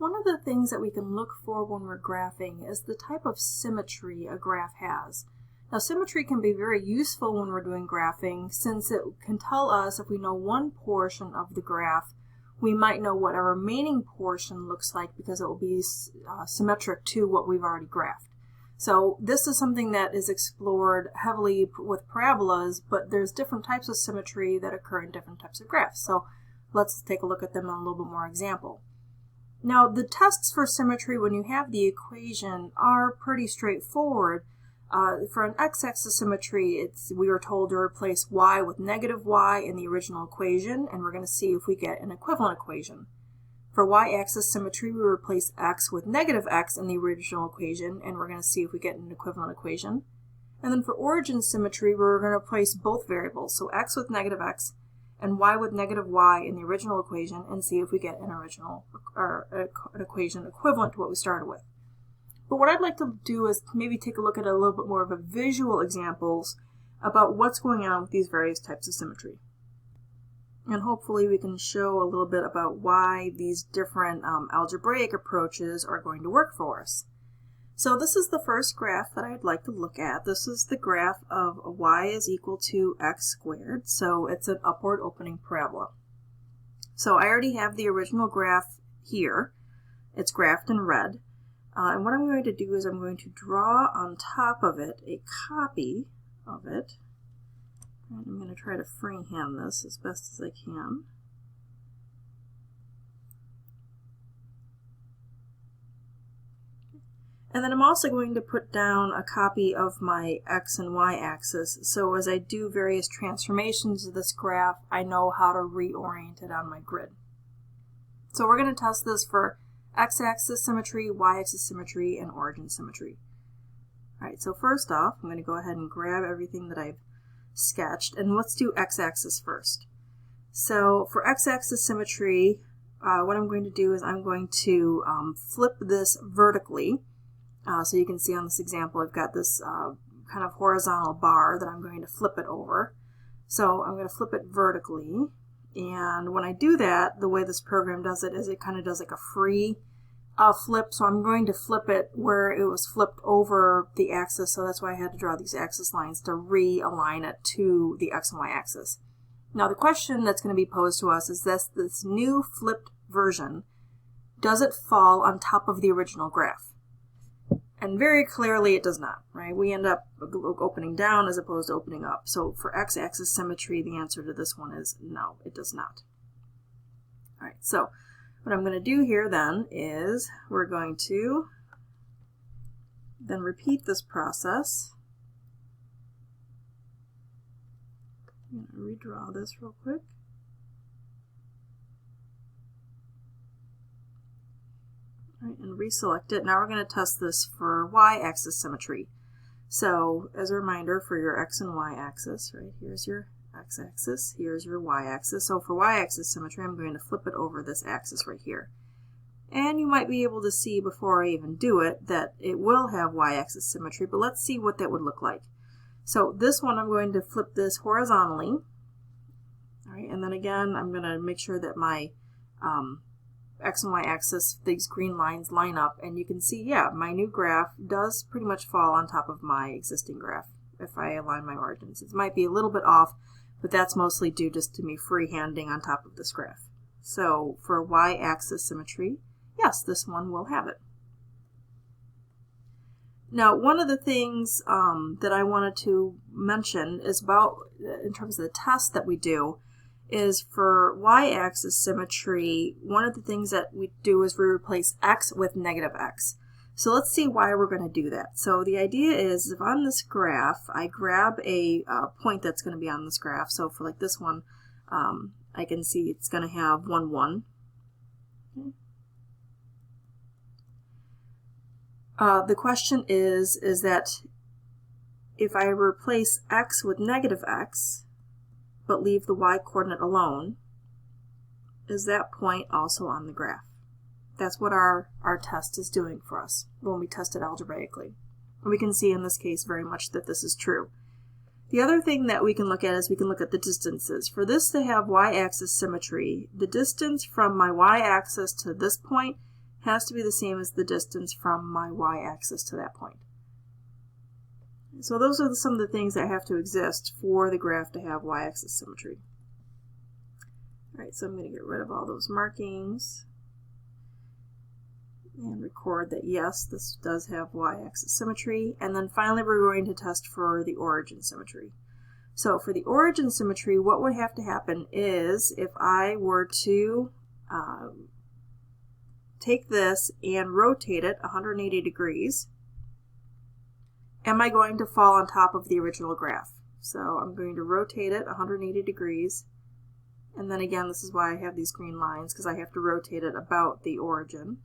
One of the things that we can look for when we're graphing is the type of symmetry a graph has. Now, symmetry can be very useful when we're doing graphing, since it can tell us if we know one portion of the graph, we might know what our remaining portion looks like because it will be symmetric to what we've already graphed. So this is something that is explored heavily with parabolas, but there's different types of symmetry that occur in different types of graphs. So let's take a look at them in a little bit more example. Now, the tests for symmetry when you have the equation are pretty straightforward. For an x-axis symmetry, we were told to replace y with negative y in the original equation, and we're going to see if we get an equivalent equation. For y-axis symmetry, we replace x with negative x in the original equation, and we're going to see if we get an equivalent equation. And then for origin symmetry, we're going to replace both variables, so x with negative x and y with negative y in the original equation, and see if we get an equation equivalent to what we started with. But what I'd like to do is maybe take a look at a little bit more of a visual examples about what's going on with these various types of symmetry. And hopefully we can show a little bit about why these different algebraic approaches are going to work for us. So this is the first graph that I'd like to look at. This is the graph of y is equal to x squared. So it's an upward opening parabola. So I already have the original graph here. It's graphed in red. And what I'm going to do is I'm going to draw on top of it a copy of it. And I'm going to try to freehand this as best as I can. And then I'm also going to put down a copy of my x and y axis, so as I do various transformations of this graph, I know how to reorient it on my grid. So we're going to test this for x-axis symmetry, y-axis symmetry, and origin symmetry. Alright, so first off, I'm going to go ahead and grab everything that I've sketched, and let's do x-axis first. So for x-axis symmetry, what I'm going to do is I'm going to flip this vertically. So you can see on this example I've got this kind of horizontal bar that I'm going to flip it over. So I'm going to flip it vertically, and when I do that, the way this program does it is it kind of does like a free flip. So I'm going to flip it where it was flipped over the axis, so that's why I had to draw these axis lines to realign it to the x and y axis. Now the question that's going to be posed to us is this new flipped version, does it fall on top of the original graph? And very clearly it does not, right? We end up opening down as opposed to opening up. So for x-axis symmetry, the answer to this one is no, it does not. All right, so what I'm going to do here then is we're going to then repeat this process. I'm going to redraw this real quick. Right, and reselect it. Now we're going to test this for y-axis symmetry. So as a reminder, for your x and y axis, right, here's your x-axis, here's your y-axis. So for y-axis symmetry, I'm going to flip it over this axis right here. And you might be able to see before I even do it that it will have y-axis symmetry, but let's see what that would look like. So this one, I'm going to flip this horizontally. All right, and then again, I'm going to make sure that my x and y axis, these green lines line up, and you can see, yeah, my new graph does pretty much fall on top of my existing graph if I align my origins. It might be a little bit off, but that's mostly due just to me freehanding on top of this graph. So for y-axis symmetry, yes, this one will have it. Now, one of the things that I wanted to mention is about, in terms of the test that we do, is for y-axis symmetry, one of the things that we do is we replace x with negative x. So let's see why we're going to do that. So the idea is if on this graph, I grab a point that's going to be on this graph. So for like this one, I can see it's going to have 1, 1. The question is that if I replace x with negative x, but leave the y-coordinate alone, is that point also on the graph? That's what our test is doing for us when we test it algebraically. And we can see in this case very much that this is true. The other thing that we can look at is we can look at the distances. For this to have y-axis symmetry, the distance from my y-axis to this point has to be the same as the distance from my y-axis to that point. So those are some of the things that have to exist for the graph to have y-axis symmetry. Alright, so I'm going to get rid of all those markings and record that yes, this does have y-axis symmetry. And then finally we're going to test for the origin symmetry. So for the origin symmetry, what would have to happen is if I were to take this and rotate it 180 degrees, am I going to fall on top of the original graph? So I'm going to rotate it 180 degrees. And then again, this is why I have these green lines, because I have to rotate it about the origin.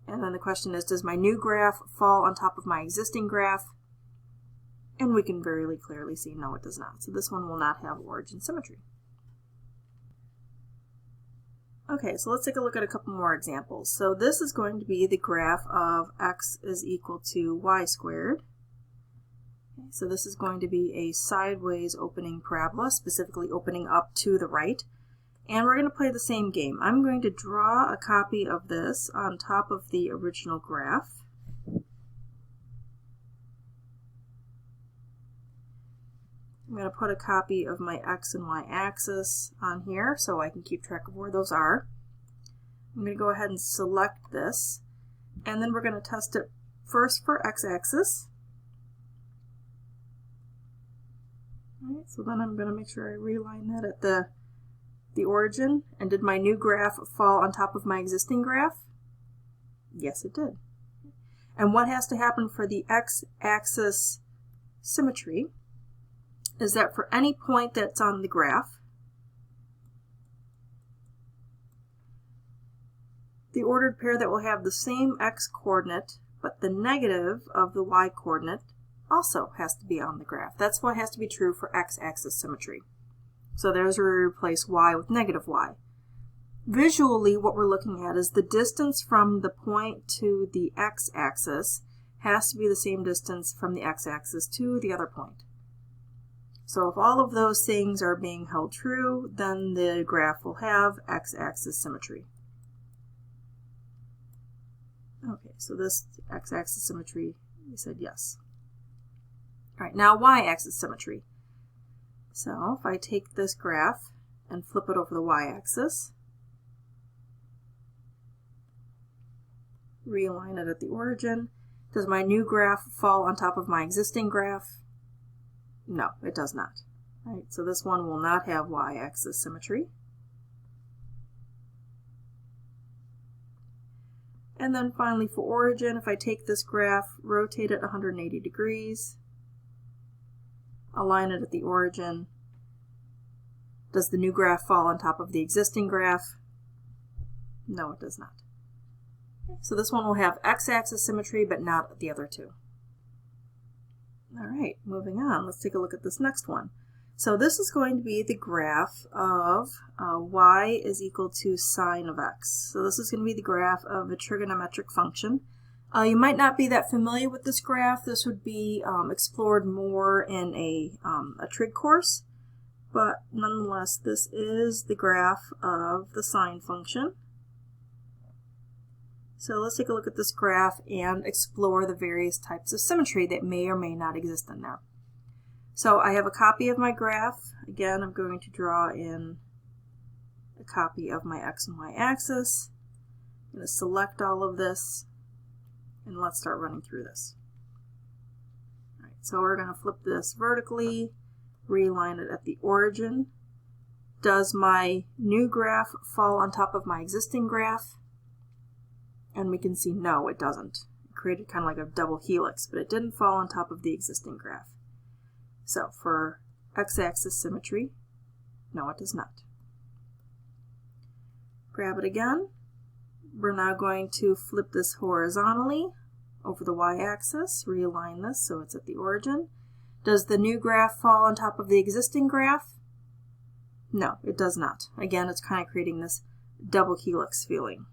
And then the question is, does my new graph fall on top of my existing graph? And we can very clearly see, no, it does not. So this one will not have origin symmetry. Okay, so let's take a look at a couple more examples. So this is going to be the graph of x is equal to y squared. Okay, so this is going to be a sideways opening parabola, specifically opening up to the right. And we're going to play the same game. I'm going to draw a copy of this on top of the original graph. I'm going to put a copy of my x and y axis on here so I can keep track of where those are. I'm going to go ahead and select this, and then we're going to test it first for x-axis. Alright, so then I'm going to make sure I realign that at the origin. And did my new graph fall on top of my existing graph? Yes, it did. And what has to happen for the x-axis symmetry is that for any point that's on the graph, the ordered pair that will have the same x-coordinate but the negative of the y-coordinate also has to be on the graph. That's what has to be true for x-axis symmetry. So there's where we replace y with negative y. Visually, what we're looking at is the distance from the point to the x-axis has to be the same distance from the x-axis to the other point. So if all of those things are being held true, then the graph will have x-axis symmetry. Okay, so this x-axis symmetry, we said yes. All right, now y-axis symmetry. So if I take this graph and flip it over the y-axis, realign it at the origin, does my new graph fall on top of my existing graph? No, it does not. Right, so this one will not have y-axis symmetry. And then finally for origin, if I take this graph, rotate it 180 degrees, align it at the origin, does the new graph fall on top of the existing graph? No, it does not. So this one will have x-axis symmetry, but not the other two. All right, moving on, let's take a look at this next one. So this is going to be the graph of y is equal to sine of x. So this is going to be the graph of a trigonometric function. You might not be that familiar with this graph. This would be explored more in a trig course, but nonetheless, this is the graph of the sine function. So let's take a look at this graph and explore the various types of symmetry that may or may not exist in there. So I have a copy of my graph. Again, I'm going to draw in a copy of my x and y axis. I'm going to select all of this, and let's start running through this. All right, so we're going to flip this vertically, realign it at the origin. Does my new graph fall on top of my existing graph? And we can see no, it doesn't. It created kind of like a double helix, but it didn't fall on top of the existing graph. So for x-axis symmetry, no, it does not. Grab it again. We're now going to flip this horizontally over the y-axis, realign this so it's at the origin. Does the new graph fall on top of the existing graph? No, it does not. Again, it's kind of creating this double helix feeling.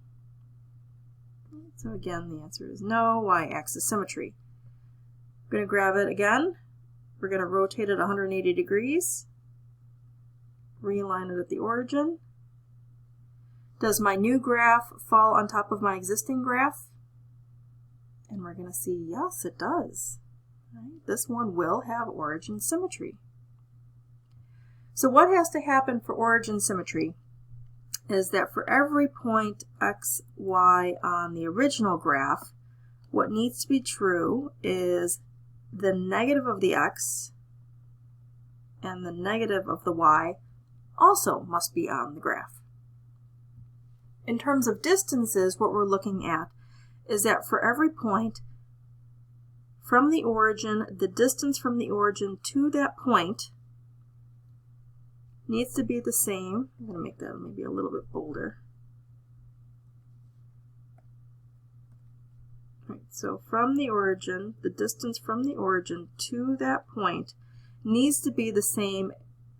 So again, the answer is no, y-axis symmetry. I'm going to grab it again. We're going to rotate it 180 degrees. Realign it at the origin. Does my new graph fall on top of my existing graph? And we're going to see, yes, it does. Right? This one will have origin symmetry. So what has to happen for origin symmetry is that for every point x, y on the original graph, what needs to be true is the negative of the x and the negative of the y also must be on the graph. In terms of distances, what we're looking at is that for every point from the origin, the distance from the origin to that point needs to be the same. I'm going to make that maybe a little bit bolder. Right, so from the origin, the distance from the origin to that point needs to be the same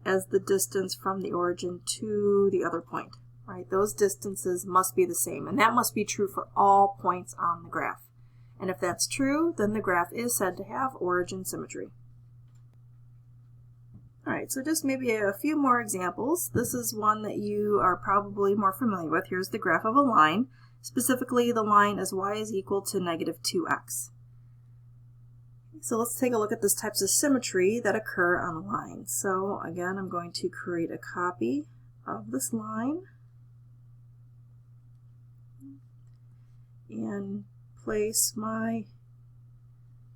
as the distance from the origin to the other point. Right, those distances must be the same, and that must be true for all points on the graph. And if that's true, then the graph is said to have origin symmetry. Alright, so just maybe a few more examples. This is one that you are probably more familiar with. Here's the graph of a line. Specifically, the line is y is equal to negative 2x. So let's take a look at the types of symmetry that occur on a line. So again, I'm going to create a copy of this line and place my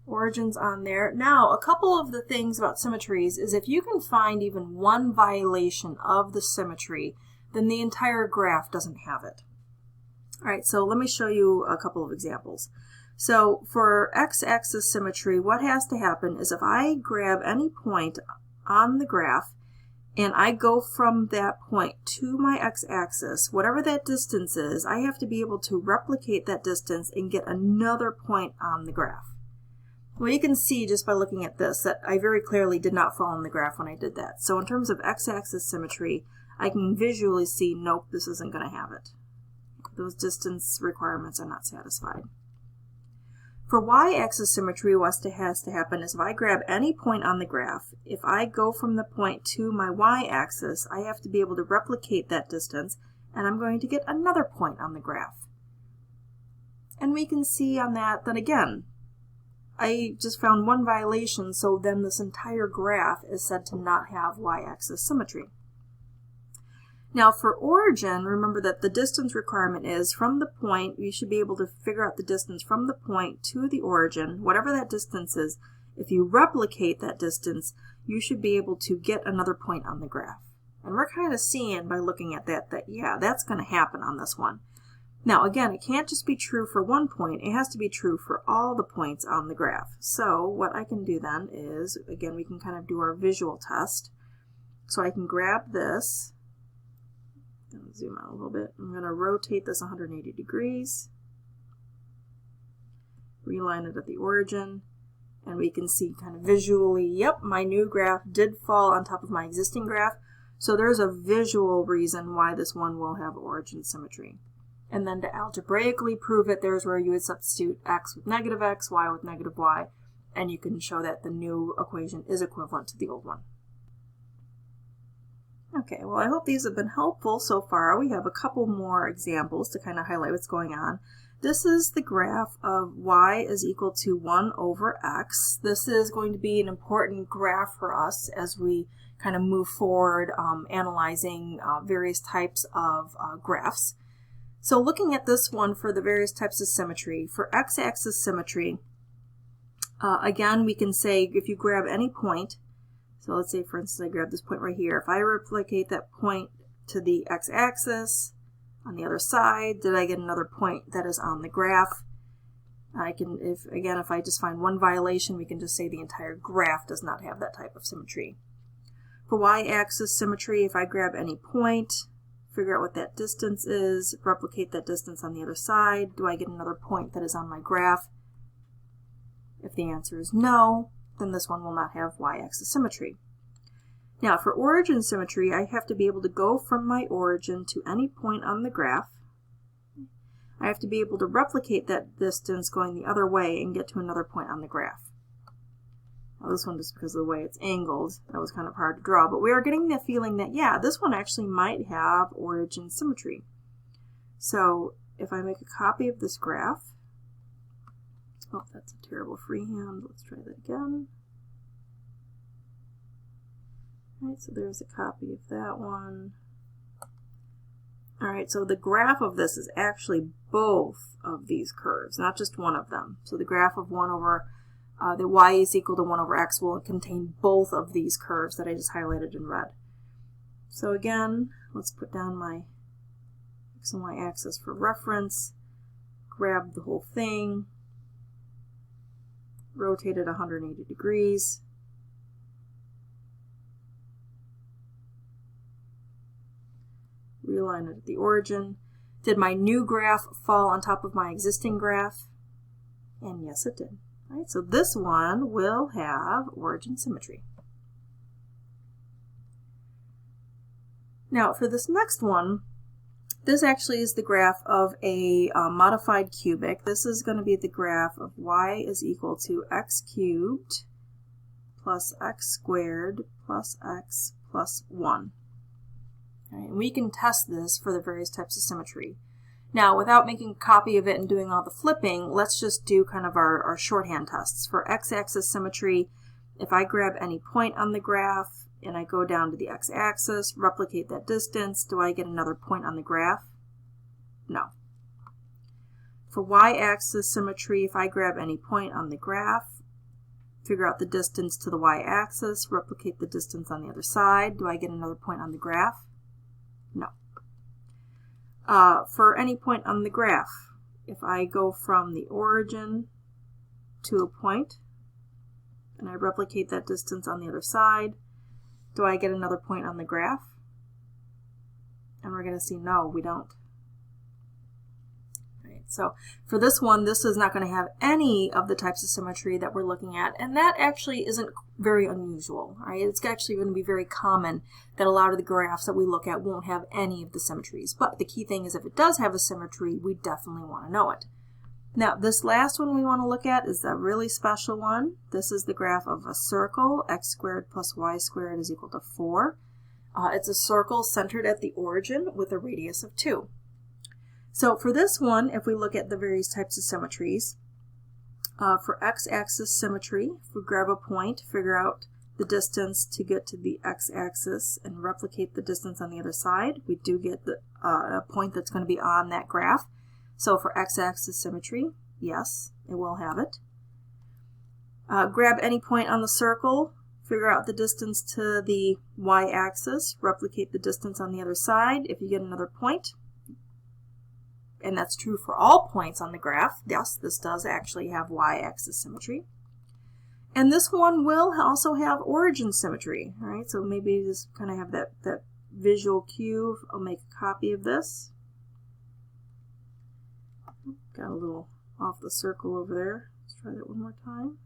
origins on there. Now, a couple of the things about symmetries is if you can find even one violation of the symmetry, then the entire graph doesn't have it. Alright, so let me show you a couple of examples. So for x-axis symmetry, what has to happen is if I grab any point on the graph and I go from that point to my x-axis, whatever that distance is, I have to be able to replicate that distance and get another point on the graph. Well, you can see just by looking at this that I very clearly did not fall on the graph when I did that. So in terms of x-axis symmetry, I can visually see, nope, this isn't going to have it. Those distance requirements are not satisfied. For y-axis symmetry, what has to happen is if I grab any point on the graph, if I go from the point to my y-axis, I have to be able to replicate that distance, and I'm going to get another point on the graph. And we can see on that again, I just found one violation, so then this entire graph is said to not have y-axis symmetry. Now for origin, remember that the distance requirement is from the point, you should be able to figure out the distance from the point to the origin, whatever that distance is. If you replicate that distance, you should be able to get another point on the graph. And we're kind of seeing by looking at that yeah, that's going to happen on this one. Now again, it can't just be true for one point, it has to be true for all the points on the graph. So what I can do then is, again, we can kind of do our visual test. So I can grab this, zoom out a little bit, I'm going to rotate this 180 degrees, realign it at the origin, and we can see kind of visually, yep, my new graph did fall on top of my existing graph. So there's a visual reason why this one will have origin symmetry. And then to algebraically prove it, there's where you would substitute x with negative x, y with negative y, and you can show that the new equation is equivalent to the old one. Okay, well, I hope these have been helpful so far. We have a couple more examples to kind of highlight what's going on. This is the graph of y is equal to 1 over x. This is going to be an important graph for us as we kind of move forward analyzing various types of graphs. So looking at this one for the various types of symmetry, for x-axis symmetry, again, we can say if you grab any point, so let's say for instance I grab this point right here, if I replicate that point to the x-axis, on the other side, did I get another point that is on the graph? I can, if I just find one violation, we can just say the entire graph does not have that type of symmetry. For y-axis symmetry, if I grab any point, figure out what that distance is, replicate that distance on the other side, do I get another point that is on my graph? If the answer is no, then this one will not have y-axis symmetry. Now for origin symmetry, I have to be able to go from my origin to any point on the graph. I have to be able to replicate that distance going the other way and get to another point on the graph. Now this one, just because of the way it's angled, that was kind of hard to draw, but we are getting the feeling that, yeah, this one actually might have origin symmetry. So if I make a copy of this graph, oh, that's a terrible freehand. Let's try that again. All right, so there's a copy of that one. All right, so the graph of this is actually both of these curves, not just one of them. So the graph of 1 over the y is equal to 1 over x will contain both of these curves that I just highlighted in red. So again, let's put down my x and y axis for reference, grab the whole thing, rotate it 180 degrees, realign it at the origin. Did my new graph fall on top of my existing graph? And yes, it did. All right, so this one will have origin symmetry. Now for this next one, this actually is the graph of a modified cubic. This is going to be the graph of y is equal to x cubed plus x squared plus x plus 1. All right, and we can test this for the various types of symmetry. Now, without making a copy of it and doing all the flipping, let's just do kind of our shorthand tests. For x-axis symmetry, if I grab any point on the graph and I go down to the x-axis, replicate that distance, do I get another point on the graph? No. For y-axis symmetry, if I grab any point on the graph, figure out the distance to the y-axis, replicate the distance on the other side, do I get another point on the graph? No. For any point on the graph, if I go from the origin to a point and I replicate that distance on the other side, do I get another point on the graph? And we're going to see no, we don't. Right, so for this one, this is not going to have any of the types of symmetry that we're looking at, and that actually isn't very unusual. Right? It's actually going to be very common that a lot of the graphs that we look at won't have any of the symmetries. But the key thing is if it does have a symmetry, we definitely want to know it. Now, this last one we want to look at is a really special one. This is the graph of a circle. X squared plus y squared is equal to 4. It's a circle centered at the origin with a radius of 2. So for this one, if we look at the various types of symmetries, for x-axis symmetry, if we grab a point, figure out the distance to get to the x-axis and replicate the distance on the other side, we do get a point that's going to be on that graph. So for x-axis symmetry, yes, it will have it. Grab any point on the circle, figure out the distance to the y-axis, replicate the distance on the other side. If you get another point, and that's true for all points on the graph, yes, this does actually have y-axis symmetry. And this one will also have origin symmetry, all right? So maybe just kind of have that visual cue. I'll make a copy of this. Got a little off the circle over there. Let's try that one more time.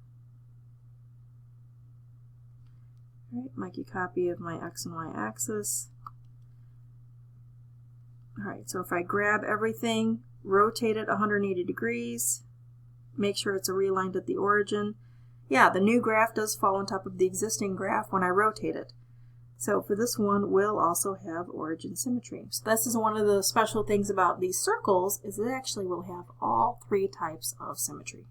All right, make a copy of my x and y axis. All right, so if I grab everything, rotate it 180 degrees, make sure it's realigned at the origin. Yeah, the new graph does fall on top of the existing graph when I rotate it. So for this one, we'll also have origin symmetry. So this is one of the special things about these circles, is it actually will have all 3 types of symmetry.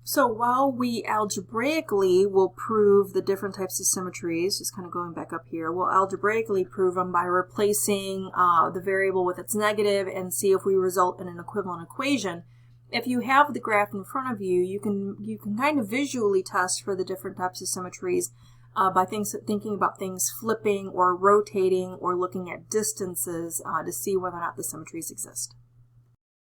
So while we algebraically will prove the different types of symmetries, just kind of going back up here, we'll algebraically prove them by replacing the variable with its negative and see if we result in an equivalent equation. If you have the graph in front of you, you can kind of visually test for the different types of symmetries by thinking about things flipping or rotating or looking at distances to see whether or not the symmetries exist.